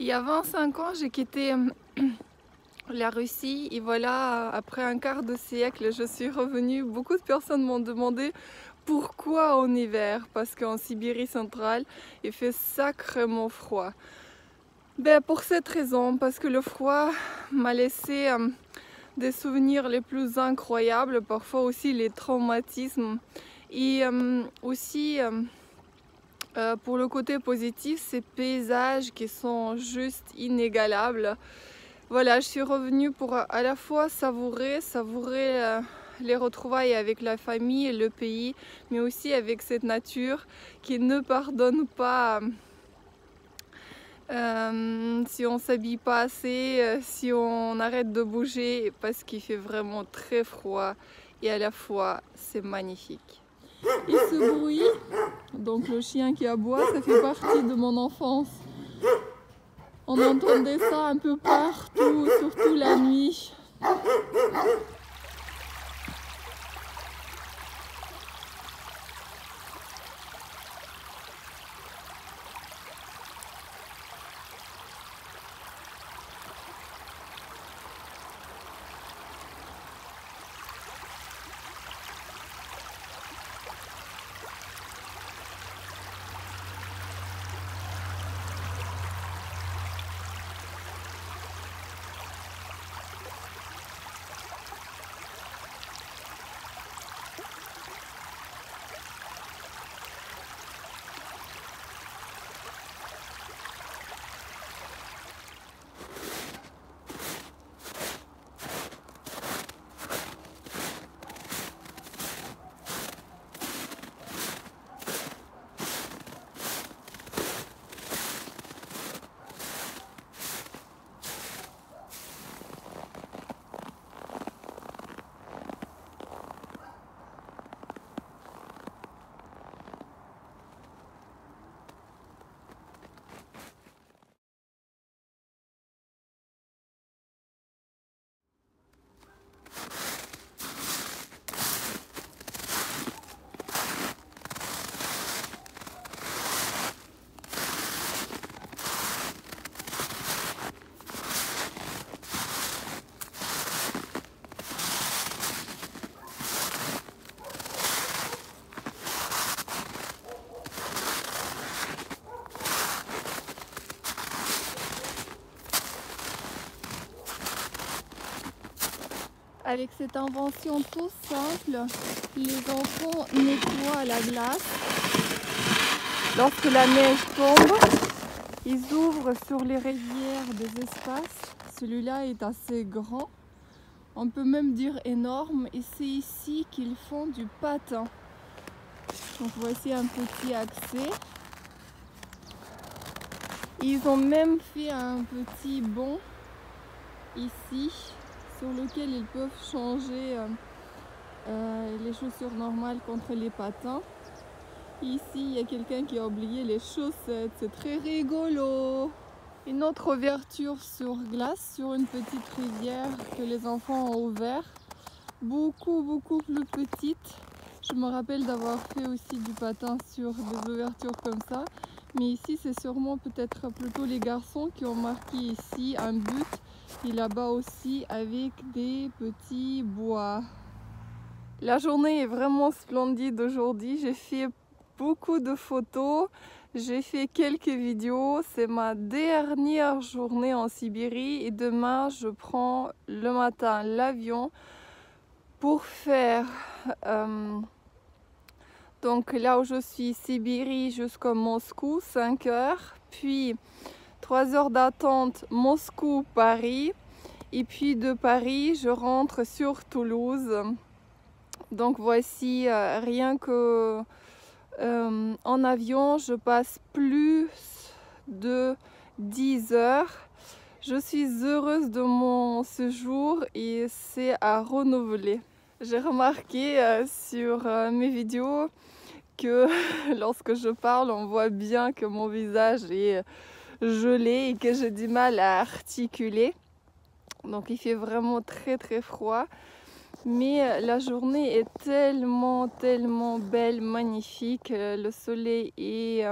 Il y a 25 ans, j'ai quitté la Russie et voilà, après un quart de siècle, je suis revenue. Beaucoup de personnes m'ont demandé pourquoi en hiver, parce qu'en Sibérie centrale, il fait sacrément froid. Ben, pour cette raison, parce que le froid m'a laissé des souvenirs les plus incroyables, parfois aussi les traumatismes et aussi pour le côté positif, ces paysages qui sont juste inégalables. Voilà, je suis revenue pour à la fois savourer les retrouvailles avec la famille et le pays, mais aussi avec cette nature qui ne pardonne pas si on s'habille pas assez, si on arrête de bouger, parce qu'il fait vraiment très froid et à la fois c'est magnifique. Et ce bruit, donc le chien qui aboie, ça fait partie de mon enfance. On entendait ça un peu partout, surtout la nuit. Avec cette invention tout simple, les enfants nettoient la glace. Lorsque la neige tombe, ils ouvrent sur les rivières des espaces. Celui-là est assez grand, on peut même dire énorme, et c'est ici qu'ils font du patin. Donc voici un petit accès. Ils ont même fait un petit banc ici, sur lequel ils peuvent changer les chaussures normales contre les patins. Ici, il y a quelqu'un qui a oublié les chaussettes, c'est très rigolo. Une autre ouverture sur glace, sur une petite rivière que les enfants ont ouvert, beaucoup plus petite. Je me rappelle d'avoir fait aussi du patin sur des ouvertures comme ça, mais ici c'est sûrement peut-être plutôt les garçons qui ont marqué ici un but, et là-bas aussi avec des petits bois. La journée est vraiment splendide aujourd'hui, j'ai fait beaucoup de photos, j'ai fait quelques vidéos, c'est ma dernière journée en Sibérie et demain je prends le matin l'avion pour faire donc là où je suis, Sibérie jusqu'à Moscou, 5 heures, puis 3 heures d'attente Moscou-Paris, et puis de Paris je rentre sur Toulouse. Donc voici, rien que en avion je passe plus de 10 heures. Je suis heureuse de mon séjour et c'est à renouveler. J'ai remarqué sur mes vidéos que lorsque je parle, on voit bien que mon visage est gelé et que j'ai du mal à articuler. Donc il fait vraiment très froid. Mais la journée est tellement belle, magnifique. Le soleil est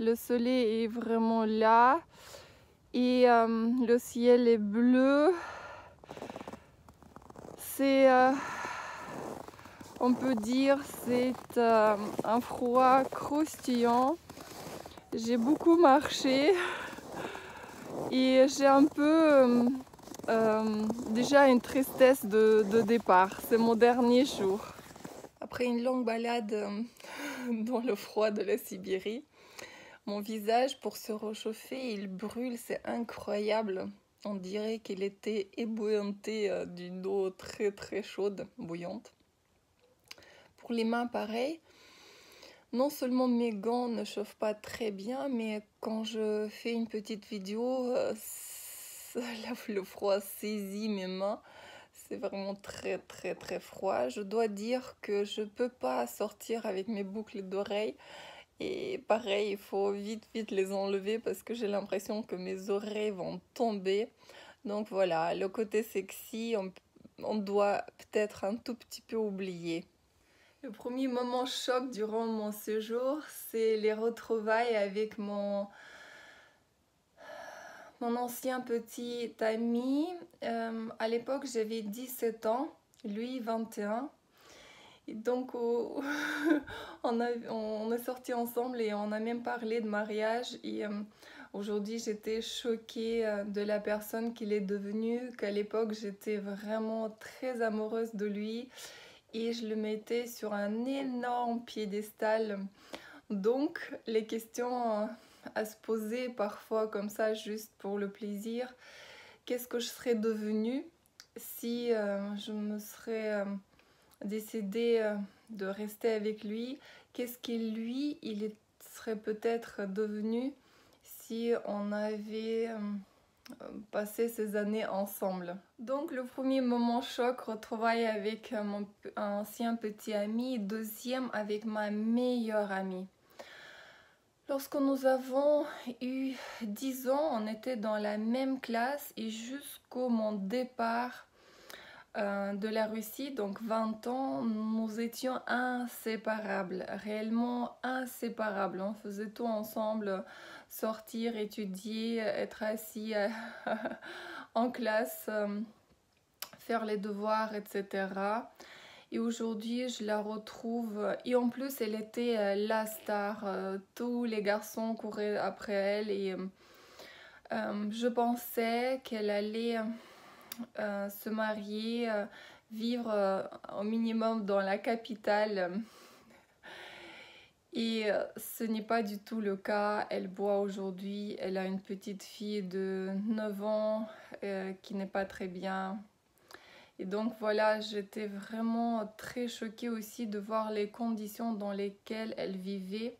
Le soleil est vraiment là et le ciel est bleu. C'est, on peut dire, c'est un froid croustillant. J'ai beaucoup marché et j'ai un peu déjà une tristesse de départ. C'est mon dernier jour. Après une longue balade dans le froid de la Sibérie, mon visage, pour se réchauffer, il brûle, c'est incroyable. On dirait qu'il était ébouillanté d'une eau très très chaude, bouillante. Pour les mains, pareil. Non seulement mes gants ne chauffent pas très bien, mais quand je fais une petite vidéo, le froid saisit mes mains. C'est vraiment très très très froid. Je dois dire que je peux pas sortir avec mes boucles d'oreilles. Et pareil, il faut vite les enlever parce que j'ai l'impression que mes oreilles vont tomber. Donc voilà, le côté sexy, on doit peut-être un tout petit peu oublier. Le premier moment choc durant mon séjour, c'est les retrouvailles avec mon ancien petit ami. À l'époque, j'avais 17 ans, lui 21. Et donc, on est sortis ensemble et on a même parlé de mariage. Et aujourd'hui, j'étais choquée de la personne qu'il est devenu, qu'à l'époque, j'étais vraiment très amoureuse de lui. Et je le mettais sur un énorme piédestal. Donc, les questions à se poser parfois comme ça, juste pour le plaisir. Qu'est-ce que je serais devenue si je me serais décidée de rester avec lui? Qu'est-ce qu'il, lui, il serait peut-être devenu si on avait passer ces années ensemble. Donc le premier moment choc, retrouvailles avec mon ancien petit ami, deuxième avec ma meilleure amie. Lorsque nous avons eu 10 ans, on était dans la même classe et jusqu'au mon départ de la Russie, donc 20 ans, nous étions inséparables, réellement inséparables. On faisait tout ensemble, sortir, étudier, être assis en classe, faire les devoirs, etc. Et aujourd'hui, je la retrouve. Et en plus, elle était la star. Tous les garçons couraient après elle. Et je pensais qu'elle allait se marier, vivre au minimum dans la capitale. Et ce n'est pas du tout le cas. Elle boit aujourd'hui. Elle a une petite fille de 9 ans qui n'est pas très bien. Et donc voilà, j'étais vraiment très choquée aussi de voir les conditions dans lesquelles elle vivait.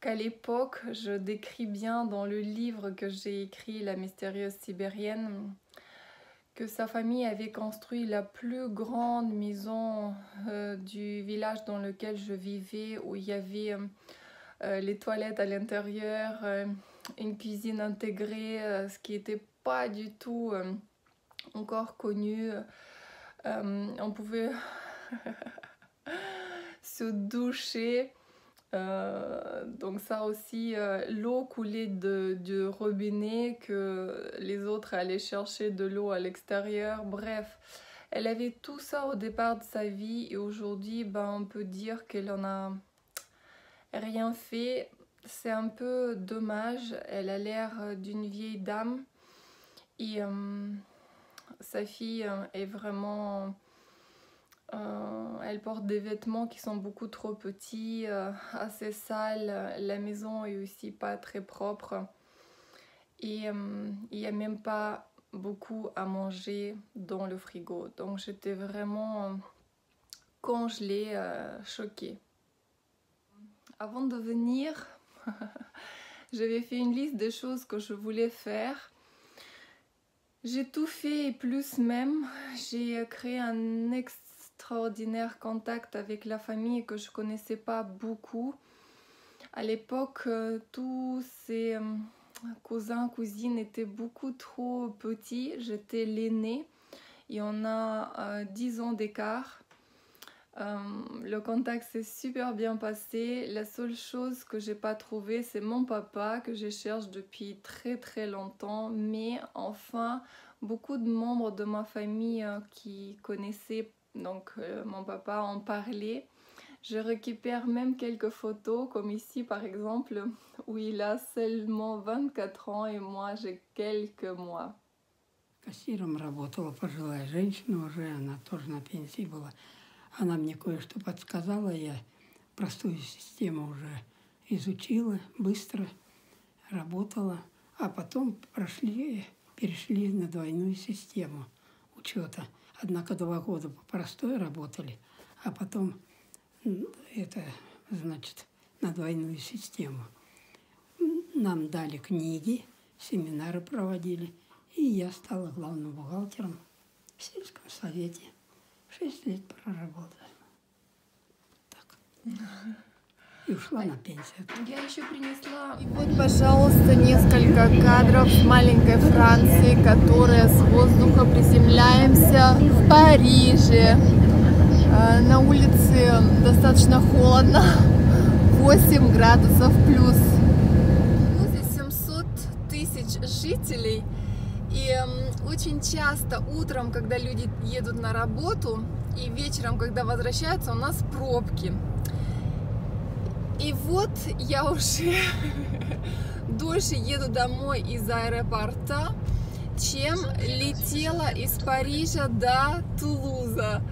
Qu'à l'époque, je décris bien dans le livre que j'ai écrit, La mystérieuse sibérienne, que sa famille avait construit la plus grande maison du village dans lequel je vivais, où il y avait les toilettes à l'intérieur, une cuisine intégrée, ce qui n'était pas du tout encore connu. On pouvait se doucher. Donc ça aussi, l'eau coulait du robinet que les autres allaient chercher de l'eau à l'extérieur. Bref, elle avait tout ça au départ de sa vie et aujourd'hui, on peut dire qu'elle en a rien fait. C'est un peu dommage. Elle a l'air d'une vieille dame et sa fille est vraiment... elle porte des vêtements qui sont beaucoup trop petits, assez sales. La maison est aussi pas très propre. Et il n'y a même pas beaucoup à manger dans le frigo. Donc j'étais vraiment congelée, choquée. Avant de venir, j'avais fait une liste des choses que je voulais faire. J'ai tout fait et plus même. J'ai créé un extraordinaire contact avec la famille que je connaissais pas beaucoup. À l'époque, tous ces cousins, cousines étaient beaucoup trop petits. J'étais l'aînée et on a 10 ans d'écart. Le contact s'est super bien passé. La seule chose que j'ai pas trouvé, c'est mon papa que je cherche depuis très longtemps. Mais enfin, beaucoup de membres de ma famille qui connaissaient donc mon papa en parlaient. Je récupère même quelques photos, comme ici par exemple, où il a seulement 24 ans et moi j'ai quelques mois. Кассиром работала пожилая женщина уже, она тоже на пенсии была. Она мне кое-что подсказала, я простую систему уже изучила, быстро работала, а потом перешли на двойную систему учета. Однако 2 года по простой работали, а потом это, значит, на двойную систему. Нам дали книги, семинары проводили, и я стала главным бухгалтером в сельском совете. 6 лет проработала. Так. И ушла на пенсию. Я еще принесла... И вот, пожалуйста, несколько кадров с маленькой Франции, которая с воздуха приземляемся в Париже. На улице достаточно холодно, 8 градусов плюс. Здесь 700 тысяч жителей. И очень часто утром, когда люди едут на работу, и вечером, когда возвращаются, у нас пробки. И вот я уже дольше еду домой из аэропорта, чем летела из Парижа до Тулуза.